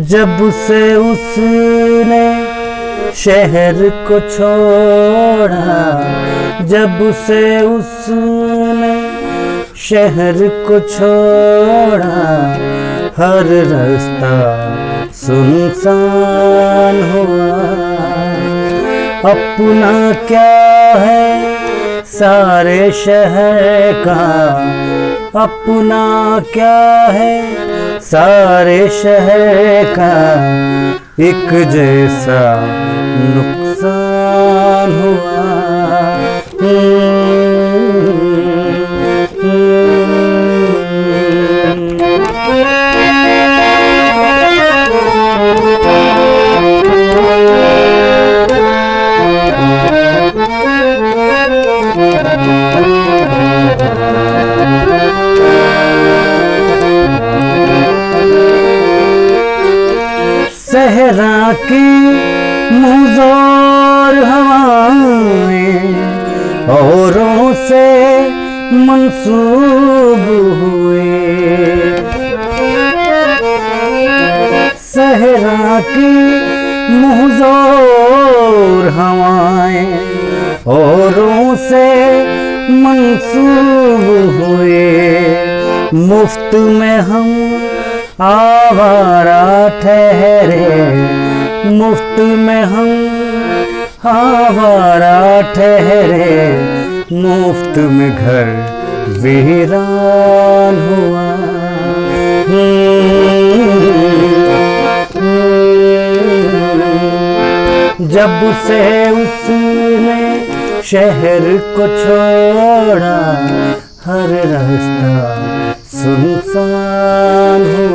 जब से उसने शहर को छोड़ा, जब से उसने शहर को छोड़ा, हर रास्ता सुनसान हुआ। अपना क्या है सारे शहर का, अपना क्या है सारे शहर का, एक जैसा नुकसान हुआ। सहरा की मुज़ोर हवाएं औरों से मंसूब हुए। सहरा की मुज़ोर हवाएं औरों से मंसूब हुए। मुफ्त में हम आवारा ठहरे, मुफ्त में हम आवारा ठहरे, मुफ्त में घर वीरान हुआ। जब से उसने शहर को छोड़ा, हर रास्ता सुनसान हुआ।